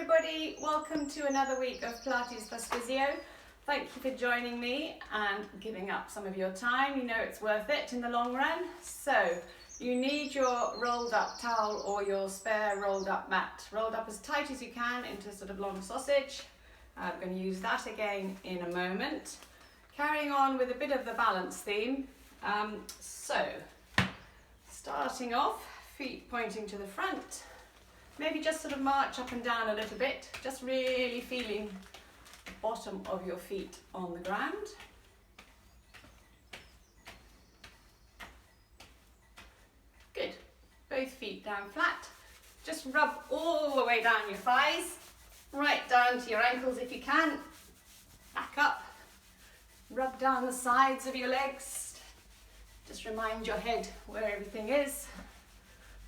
everybody, welcome to another week of Pilates plus Physio. Thank you for joining me and giving up some of your time. You know it's worth it in the long run. So you need your rolled up towel or your spare rolled up mat, rolled up as tight as you can into a sort of long sausage. I'm going to use that again in a moment. Carrying on with a bit of the balance theme. So starting off, feet pointing to the front. Maybe just sort of march up and down a little bit, just really feeling the bottom of your feet on the ground. Good. Both feet down flat. Just rub all the way down your thighs, right down to your ankles if you can. Back up. Rub down the sides of your legs. Just remind your head where everything is.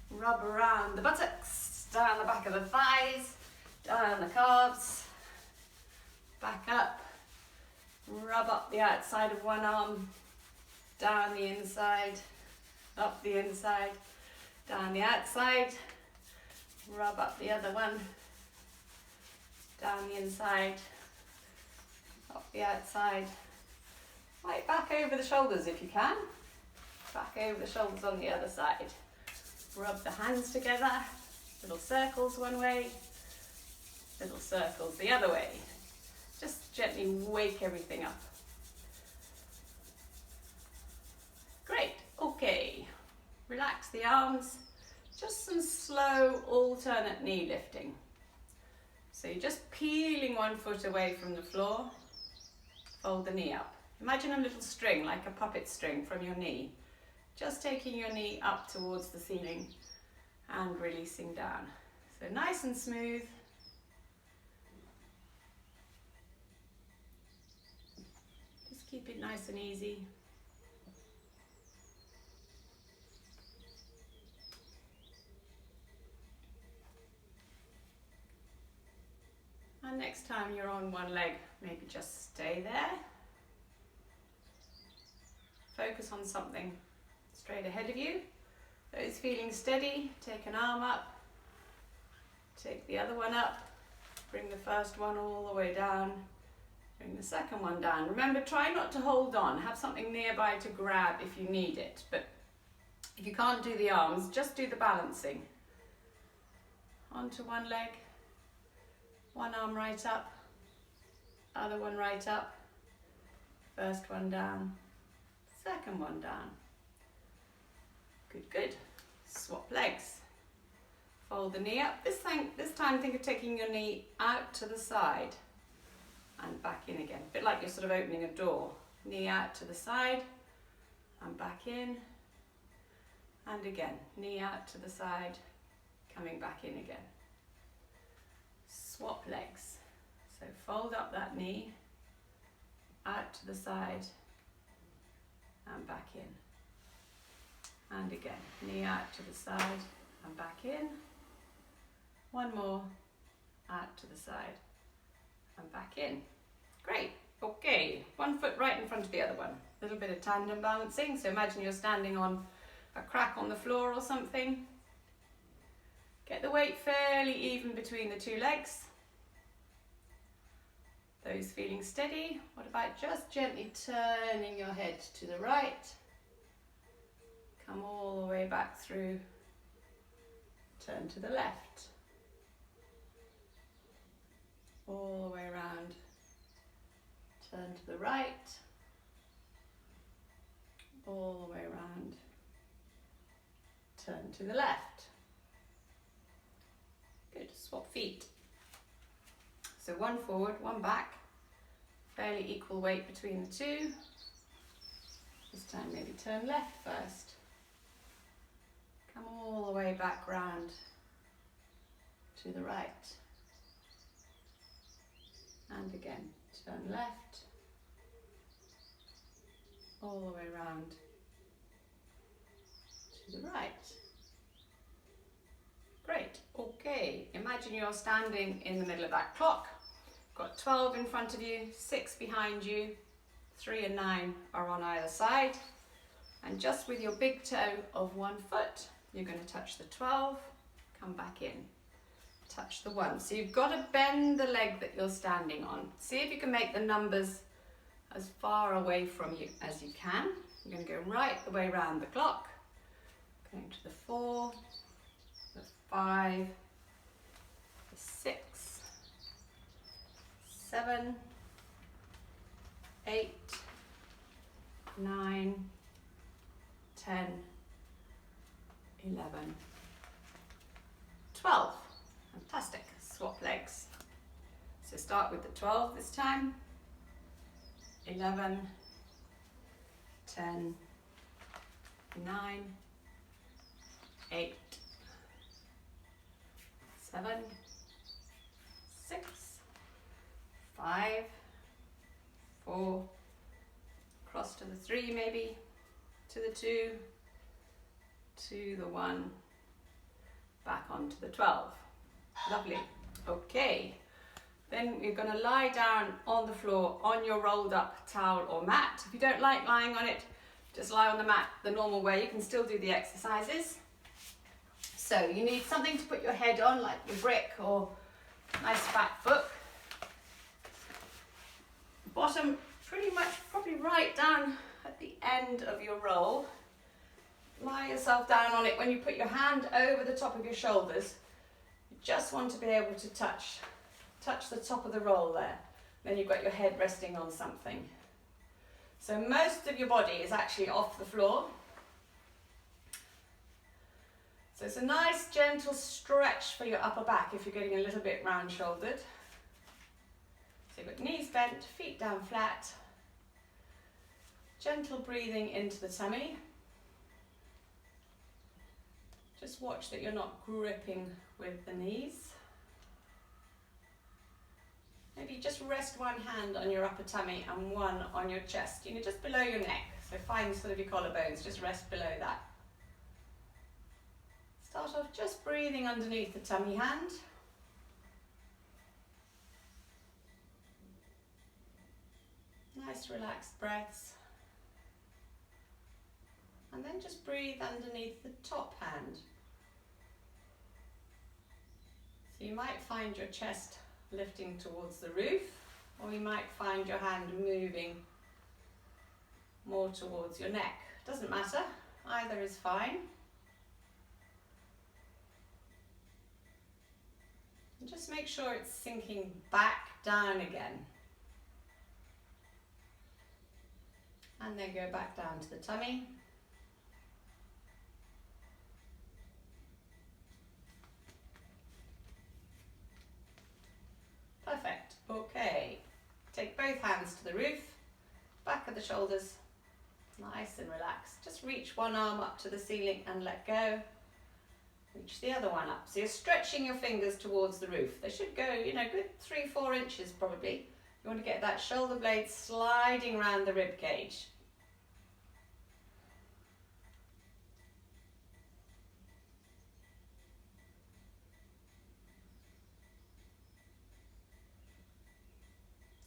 Rub around the buttocks. Down the back of the thighs, down the calves, back up, rub up the outside of one arm, down the inside, up the inside, down the outside, rub up the other one, down the inside, up the outside, right back over the shoulders if you can, back over the shoulders on the other side, rub the hands together. Little circles one way, little circles the other way. Just gently wake everything up. Great, okay. Relax the arms, just some slow alternate knee lifting. So you're just peeling one foot away from the floor, fold the knee up. Imagine a little string, like a puppet string from your knee. Just taking your knee up towards the ceiling and releasing down. So nice and smooth. Just keep it nice and easy. And next time you're on one leg, maybe just stay there. Focus on something straight ahead of you. Those feeling steady, take an arm up, take the other one up, bring the first one all the way down, bring the second one down. Remember, try not to hold on, have something nearby to grab if you need it, but if you can't do the arms, just do the balancing. Onto one leg, one arm right up, other one right up, first one down, second one down. Good, good. Swap legs. Fold the knee up. This time think of taking your knee out to the side and back in again. A bit like you're sort of opening a door. Knee out to the side and back in. And again, knee out to the side, coming back in again. Swap legs. So fold up that knee, out to the side and back in. And again, knee out to the side and back in. One more, out to the side and back in. Great, okay. One foot right in front of the other one. A little bit of tandem balancing. So imagine you're standing on a crack on the floor or something. Get the weight fairly even between the two legs. Those feeling steady. What about just gently turning your head to the right? Come all the way back through, turn to the left, all the way around, turn to the right, all the way around, turn to the left. Good, swap feet. So one forward, one back, fairly equal weight between the two. This time maybe turn left first. Come all the way back round to the right. And again, turn left, all the way round to the right. Great, okay. Imagine you're standing in the middle of that clock. Got 12 in front of you, 6 behind you, 3 and 9 are on either side. And just with your big toe of one foot, you're going to touch the 12, come back in. touch the 1. So you've got to bend the leg that you're standing on. See if you can make the numbers as far away from you as you can. You're going to go right the way around the clock. Going to the 4, the 5, the 6, 7, 8, 9, 10, 11, 12. Fantastic. Swap legs. So start with the 12 this time. 11, 10, 9, 8, 7, 6, 5, 4, cross to the 3 maybe, to the 2, to the 1, back onto the 12. Lovely. Okay. Then you're going to lie down on the floor on your rolled up towel or mat. If you don't like lying on it, just lie on the mat the normal way. You can still do the exercises. So you need something to put your head on, like your brick or nice fat book. Bottom pretty much probably right down at the end of your roll. Lie yourself down on it. When you put your hand over the top of your shoulders, you just want to be able to touch the top of the roll there. Then you've got your head resting on something. So most of your body is actually off the floor. So it's a nice gentle stretch for your upper back if you're getting a little bit round shouldered. So you've got knees bent, feet down flat. Gentle breathing into the tummy. Just watch that you're not gripping with the knees. Maybe just rest one hand on your upper tummy and one on your chest, just below your neck. So find sort of your collarbones, just rest below that. Start off just breathing underneath the tummy hand. Nice relaxed breaths. And then just breathe underneath the top hand. So you might find your chest lifting towards the roof, or you might find your hand moving more towards your neck. Doesn't matter, either is fine. And just make sure it's sinking back down again. And then go back down to the tummy. Perfect. Okay. Take both hands to the roof, back of the shoulders, nice and relaxed. Just reach one arm up to the ceiling and let go. Reach the other one up. So you're stretching your fingers towards the roof. They should go, good 3-4 inches probably. You want to get that shoulder blade sliding around the rib cage.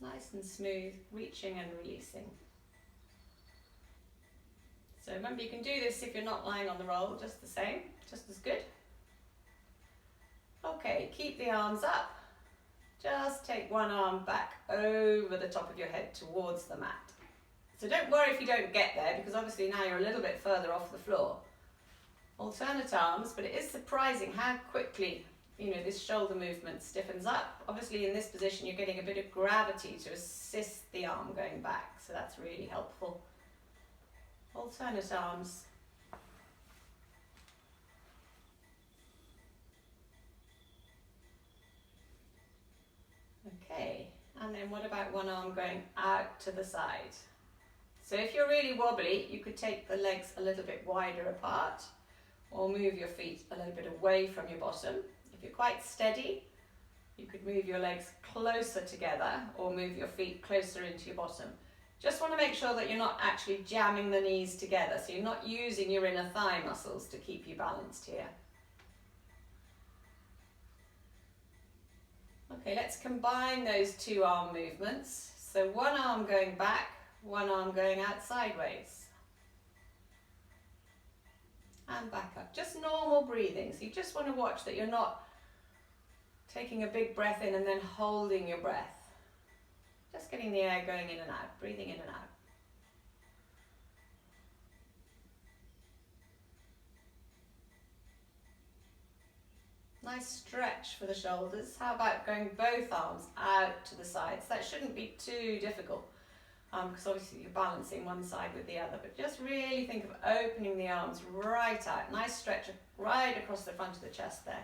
Nice and smooth, reaching and releasing. So remember, you can do this if you're not lying on the roll, just the same, just as good. Okay, keep the arms up. Just take one arm back over the top of your head towards the mat. So don't worry if you don't get there, because obviously now you're a little bit further off the floor. Alternate arms, but it is surprising how quickly this shoulder movement stiffens up. Obviously in this position you're getting a bit of gravity to assist the arm going back, so that's really helpful. Alternate arms. Okay, and then what about one arm going out to the side? So if you're really wobbly, you could take the legs a little bit wider apart, or move your feet a little bit away from your bottom. If you're quite steady, you could move your legs closer together or move your feet closer into your bottom. Just want to make sure that you're not actually jamming the knees together, so you're not using your inner thigh muscles to keep you balanced here. Okay, let's combine those two arm movements. So one arm going back, one arm going out sideways. And back up. Just normal breathing. So you just want to watch that you're not Taking a big breath in and then holding your breath. Just getting the air going in and out, breathing in and out. Nice stretch for the shoulders. How about going both arms out to the sides? That shouldn't be too difficult because obviously you're balancing one side with the other, but just really think of opening the arms right out. Nice stretch right across the front of the chest there.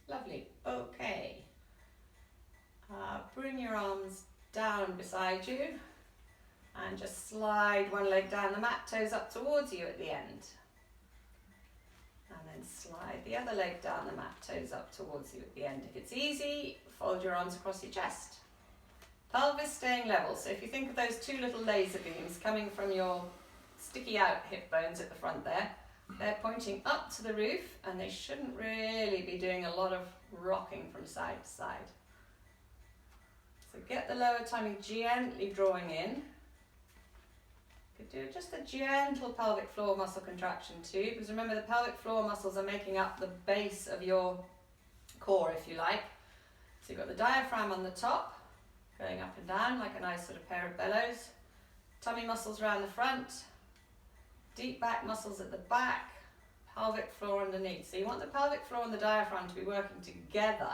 Lovely. Okay. Bring your arms down beside you and just slide one leg down the mat, toes up towards you at the end. And then slide the other leg down the mat, toes up towards you at the end. If it's easy, fold your arms across your chest. Pelvis staying level. So if you think of those two little laser beams coming from your sticky out hip bones at the front there, they're pointing up to the roof and they shouldn't really be doing a lot of rocking from side to side. So get the lower tummy gently drawing in. You could do just a gentle pelvic floor muscle contraction too, because remember the pelvic floor muscles are making up the base of your core, if you like. So you've got the diaphragm on the top, going up and down like a nice sort of pair of bellows. Tummy muscles around the front, deep back muscles at the back, pelvic floor underneath. So you want the pelvic floor and the diaphragm to be working together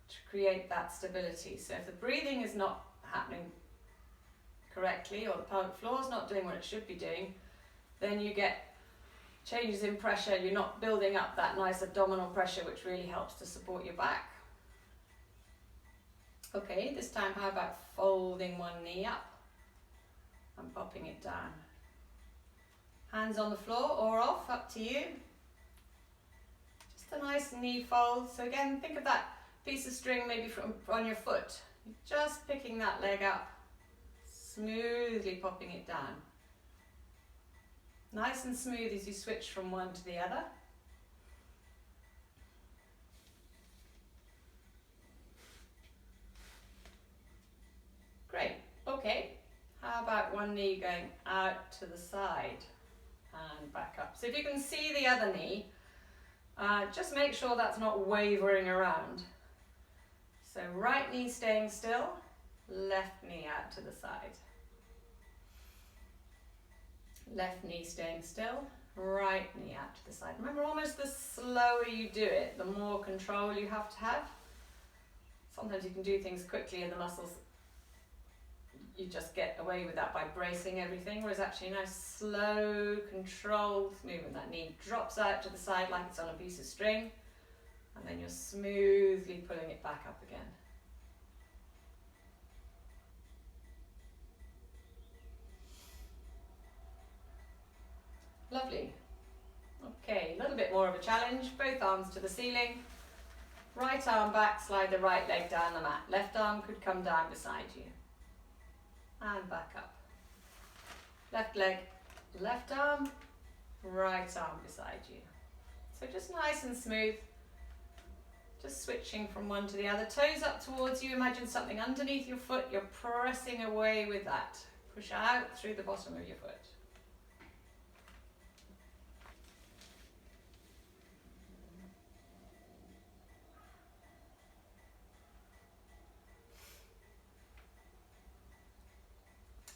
to create that stability. So if the breathing is not happening correctly or the pelvic floor is not doing what it should be doing, then you get changes in pressure. You're not building up that nice abdominal pressure which really helps to support your back. Okay, this time how about folding one knee up and popping it down. Hands on the floor or off, up to you. Just a nice knee fold. So again, think of that piece of string maybe from on your foot. You're just picking that leg up, smoothly popping it down. Nice and smooth as you switch from one to the other. Great, okay. How about one knee going out to the side and back up? So if you can see the other knee, just make sure that's not wavering around. So right knee staying still, left knee out to the side. Left knee staying still, right knee out to the side. Remember, almost the slower you do it, the more control you have to have. Sometimes you can do things quickly and the muscles, you just get away with that by bracing everything, whereas actually a nice slow, controlled movement. That knee drops out to the side like it's on a piece of string, and then you're smoothly pulling it back up again. Lovely. Okay, a little bit more of a challenge. Both arms to the ceiling. Right arm back, slide the right leg down the mat. Left arm could come down beside you. And back up. Left leg, left arm, right arm beside you. So just nice and smooth. Just switching from one to the other. Toes up towards you. Imagine something underneath your foot. You're pressing away with that. Push out through the bottom of your foot.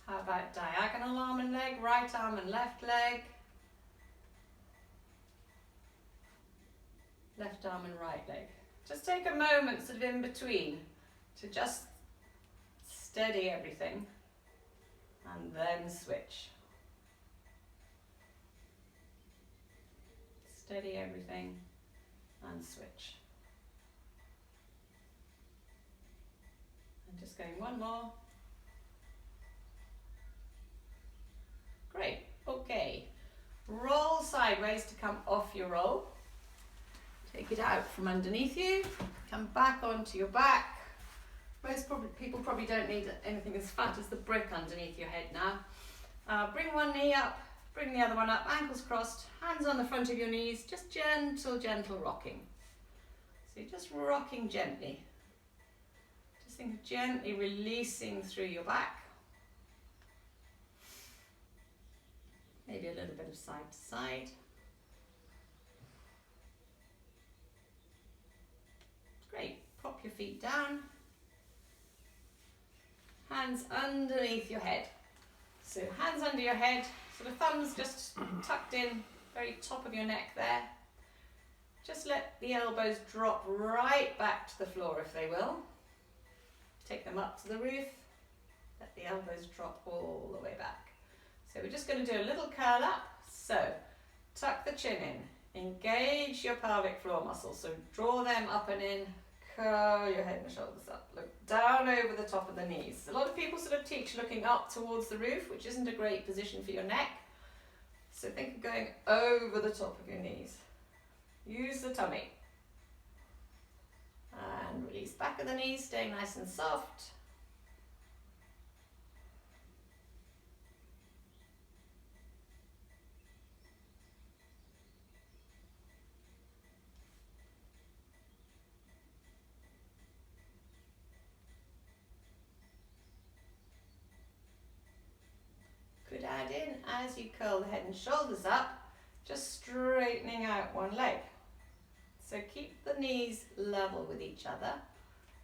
How about diagonal arm and leg, right arm and left leg, left arm and right leg. Just take a moment sort of in between to just steady everything and then switch. Steady everything and switch. And just going one more. Great, okay. Roll sideways to come off your roll. Take it out from underneath you, come back onto your back. Most people probably don't need anything as fat as the brick underneath your head now. Bring one knee up, bring the other one up, ankles crossed, hands on the front of your knees, just gentle, gentle rocking. So you're just rocking gently. Just think of gently releasing through your back. Maybe a little bit of side to side. Great. Prop your feet down. Hands underneath your head. So hands under your head, sort of thumbs just tucked in, very top of your neck there. Just let the elbows drop right back to the floor if they will. Take them up to the roof. Let the elbows drop all the way back. So we're just going to do a little curl up. So tuck the chin in. Engage your pelvic floor muscles. So draw them up and in. Curl your head and shoulders up. Look down over the top of the knees. A lot of people sort of teach looking up towards the roof, which isn't a great position for your neck. So think of going over the top of your knees. Use the tummy. And release back of the knees, staying nice and soft. Could add in, as you curl the head and shoulders up, just straightening out one leg. So keep the knees level with each other.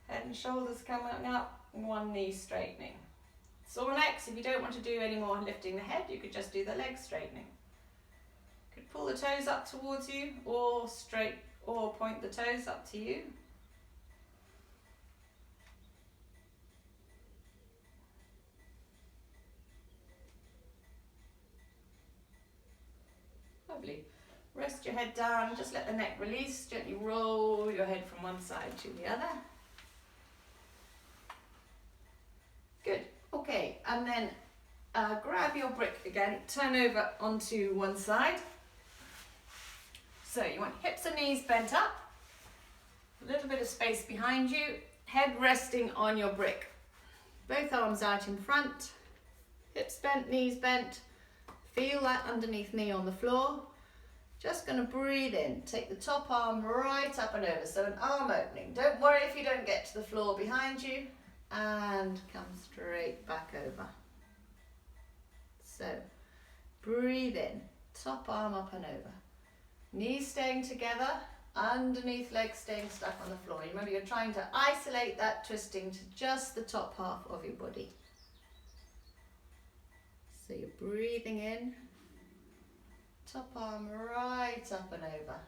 Head and shoulders coming up, one knee straightening. Sore necks, if you don't want to do any more lifting the head, you could just do the leg straightening. Could pull the toes up towards you, or straight, or point the toes up to you. Lovely. Rest your head down, just let the neck release, gently roll your head from one side to the other. Good, okay, and then grab your brick again, turn over onto one side. So you want hips and knees bent up, a little bit of space behind you, head resting on your brick. Both arms out in front, hips bent, knees bent. Feel that underneath knee on the floor. Just going to breathe in. Take the top arm right up and over. So an arm opening. Don't worry if you don't get to the floor behind you. And come straight back over. So breathe in. Top arm up and over. Knees staying together. Underneath legs staying stuck on the floor. Remember, you're trying to isolate that twisting to just the top half of your body. So you're breathing in, top arm right up and over.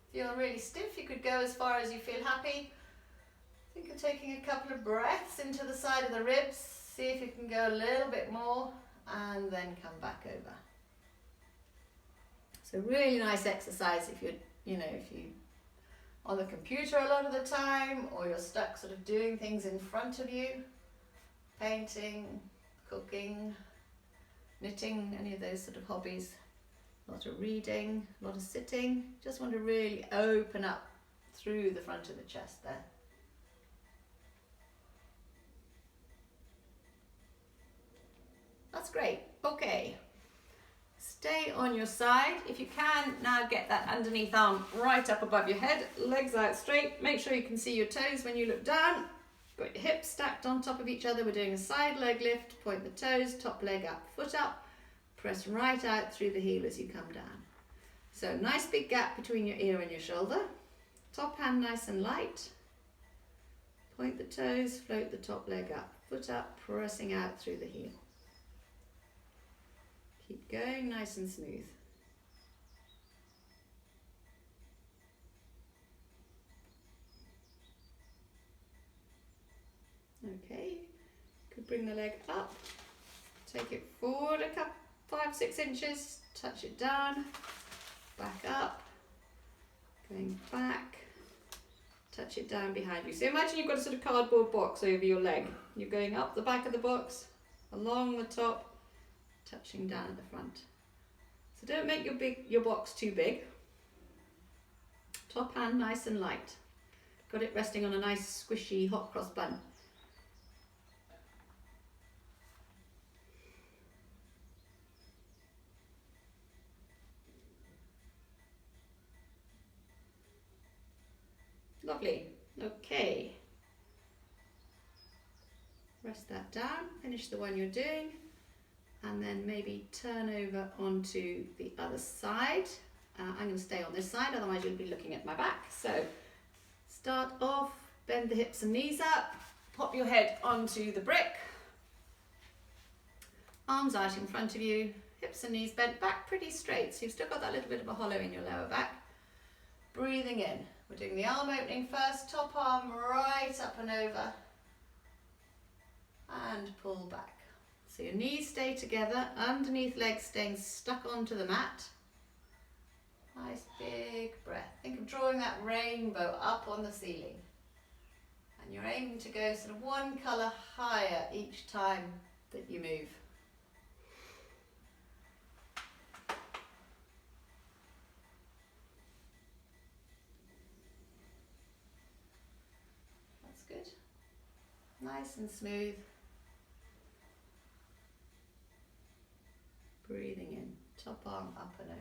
If you're really stiff, you could go as far as you feel happy. Think of taking a couple of breaths into the side of the ribs. See if you can go a little bit more and then come back over. So really nice exercise if you're, if you on the computer a lot of the time, or you're stuck sort of doing things in front of you, painting, cooking, knitting, any of those sort of hobbies, a lot of reading, a lot of sitting. Just want to really open up through the front of the chest there. That's great. Okay. Stay on your side. If you can, now get that underneath arm right up above your head, legs out straight. Make sure you can see your toes when you look down. Got your hips stacked on top of each other. We're doing a side leg lift. Point the toes, top leg up, foot up. Press right out through the heel as you come down. So nice big gap between your ear and your shoulder. Top hand nice and light. Point the toes, float the top leg up, foot up, pressing out through the heel. Keep going nice and smooth. Okay, could bring the leg up, take it forward a couple, 5-6 inches, touch it down, back up, going back, touch it down behind you. So imagine you've got a sort of cardboard box over your leg. You're going up the back of the box, along the top, touching down at the front. So don't make your box too big. Top hand nice and light. Got it resting on a nice squishy hot cross bun. Lovely. Okay. press that down, finish the one you're doing, and then maybe turn over onto the other side. I'm going to stay on this side, otherwise you'll be looking at my back. So start off, bend the hips and knees up, pop your head onto the brick, arms out in front of you, hips and knees bent back pretty straight, so you've still got that little bit of a hollow in your lower back. Breathing in. We're doing the arm opening first, top arm right up and over, and pull back. So your knees stay together, underneath legs staying stuck onto the mat. Nice big breath. Think of drawing that rainbow up on the ceiling. And you're aiming to go sort of one colour higher each time that you move. That's good. Nice and smooth. Breathing in, top arm up and over.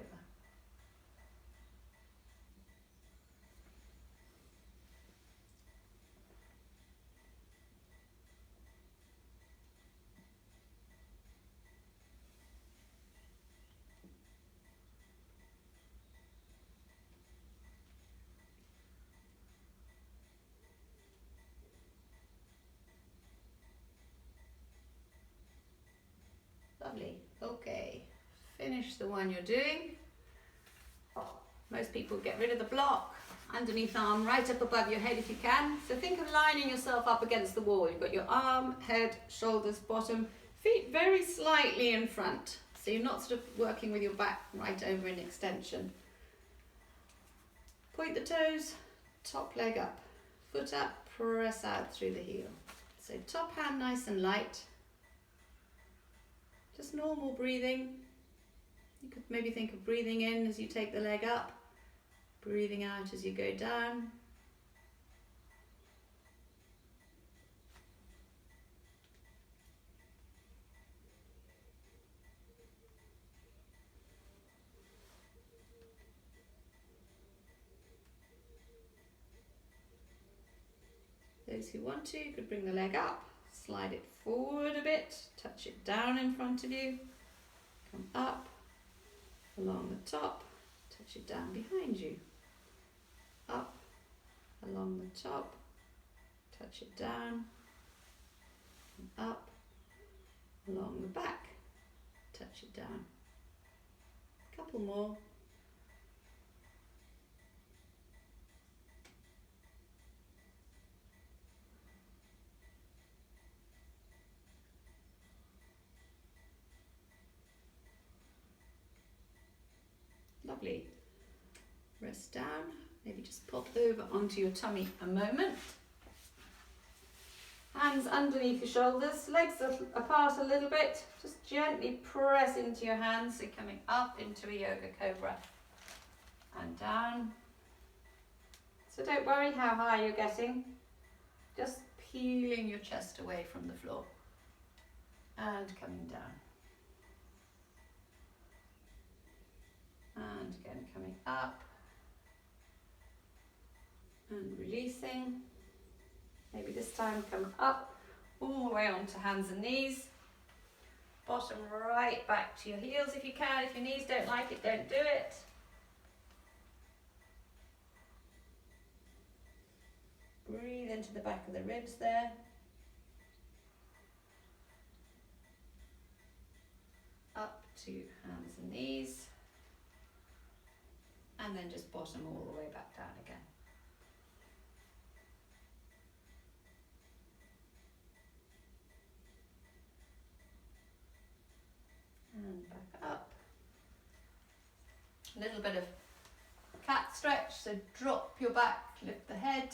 Lovely. Okay, finish the one you're doing. Most people get rid of the block, underneath arm right up above your head if you can. So think of lining yourself up against the wall. You've got your arm, head, shoulders, bottom, feet very slightly in front. So you're not sort of working with your back right over in extension. Point the toes, top leg up, foot up, press out through the heel. So top hand nice and light. Just normal breathing. You could maybe think of breathing in as you take the leg up, breathing out as you go down. Those who want to could bring the leg up, slide it forward a bit, touch it down in front of you, come up, along the top, touch it down behind you, up, along the top, touch it down, and up, along the back, touch it down. A couple more. Lovely. Rest down, maybe just pop over onto your tummy a moment. Hands underneath your shoulders, legs apart a little bit. Just gently press into your hands, so coming up into a yoga cobra and down. So don't worry how high you're getting, just peeling your chest away from the floor and coming down. And again coming up and releasing. Maybe this time come up all the way onto hands and knees. Bottom right back to your heels if you can. If your knees don't like it, don't do it. Breathe into the back of the ribs there. Up to hands and knees. And then just bottom all the way back down again. And back up. A little bit of cat stretch, so drop your back, lift the head,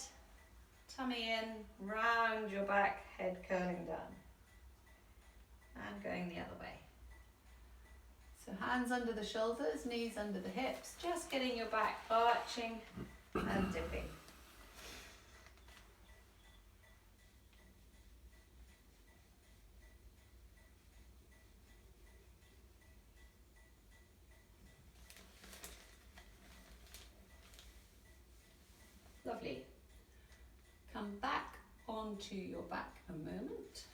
tummy in, round your back, head curling down. And going the other way. So hands under the shoulders, knees under the hips, just getting your back arching and dipping. Lovely. Come back onto your back a moment.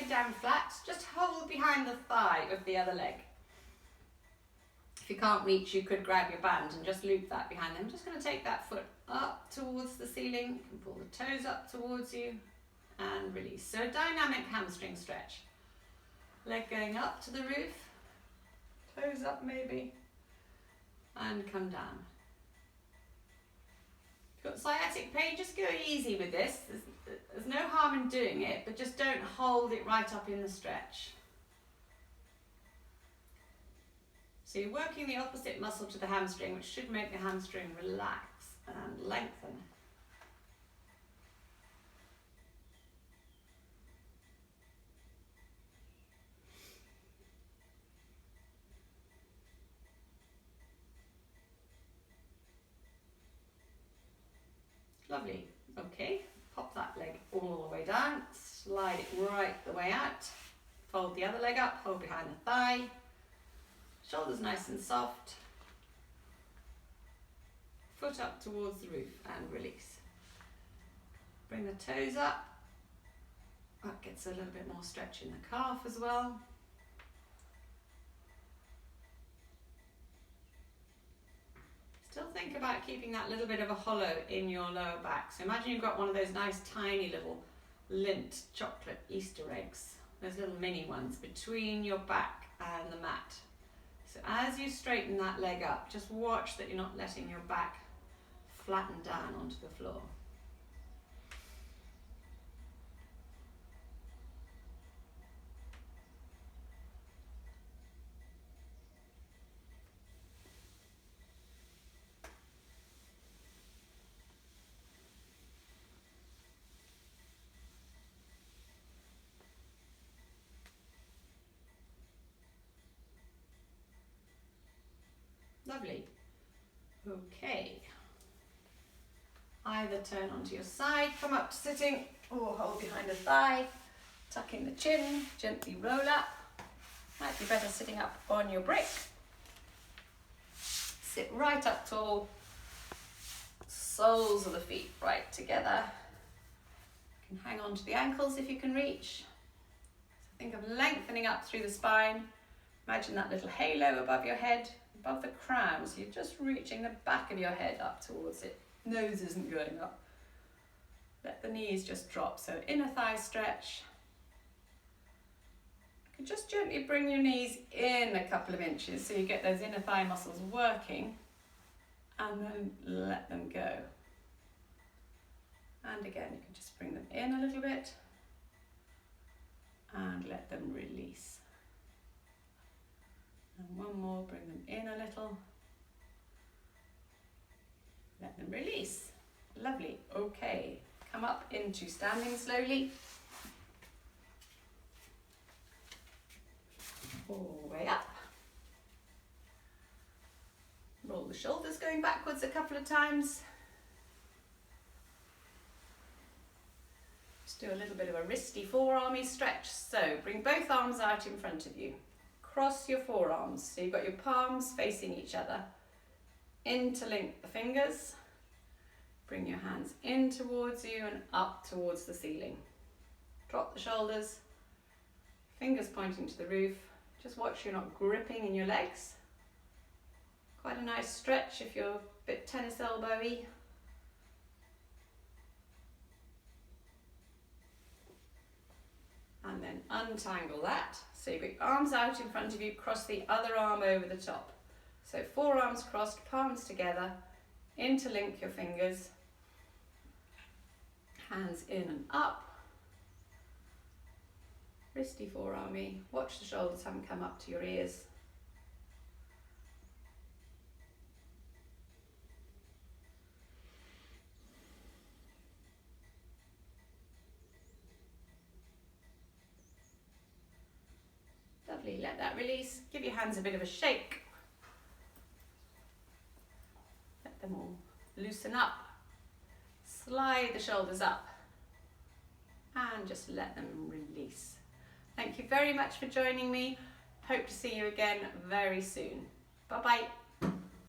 leg down flat, just hold behind the thigh of the other leg. If you can't reach, you could grab your band and just loop that behind them. I'm just going to take that foot up towards the ceiling, you can pull the toes up towards you and release. So a dynamic hamstring stretch. Leg going up to the roof, toes up maybe, and come down. If you've got sciatic pain, just go easy with this. There's no harm in doing it, but just don't hold it right up in the stretch. So you're working the opposite muscle to the hamstring, which should make the hamstring relax and lengthen. Lovely. Okay, pop that leg all the way down, slide it right the way out, fold the other leg up, hold behind the thigh, shoulders nice and soft, foot up towards the roof and release. Bring the toes up, that gets a little bit more stretch in the calf as well. Still think about keeping that little bit of a hollow in your lower back. So imagine you've got one of those nice tiny little Lindt chocolate Easter eggs, those little mini ones between your back and the mat. So as you straighten that leg up, just watch that you're not letting your back flatten down onto the floor. Lovely. Okay. Either turn onto your side, come up to sitting, or hold behind the thigh, tuck in the chin, gently roll up. Might be better sitting up on your brick. Sit right up tall, soles of the feet right together. You can hang on to the ankles if you can reach. So think of lengthening up through the spine. Imagine that little halo above your head, above the crown, so you're just reaching the back of your head up towards it. Nose isn't going up. Let the knees just drop, so inner thigh stretch. You can just gently bring your knees in a couple of inches so you get those inner thigh muscles working, and then let them go. And again, you can just bring them in a little bit and let them release. And one more, bring them in a little. Let them release. Lovely. Okay, come up into standing slowly. All the way up. Roll the shoulders going backwards a couple of times. Just do a little bit of a wristy forearmy stretch. So bring both arms out in front of you. Cross your forearms, so you've got your palms facing each other. Interlink the fingers. Bring your hands in towards you and up towards the ceiling. Drop the shoulders, fingers pointing to the roof. Just watch you're not gripping in your legs. Quite a nice stretch if you're a bit tennis elbowy. And then untangle that. So you've got your arms out in front of you, cross the other arm over the top. So forearms crossed, palms together, interlink your fingers, hands in and up, wristy forearmy, watch the shoulders haven't come up to your ears. Lovely, let that release, give your hands a bit of a shake. Let them all loosen up. Slide the shoulders up and just let them release. Thank you very much for joining me. Hope to see you again very soon. Bye bye.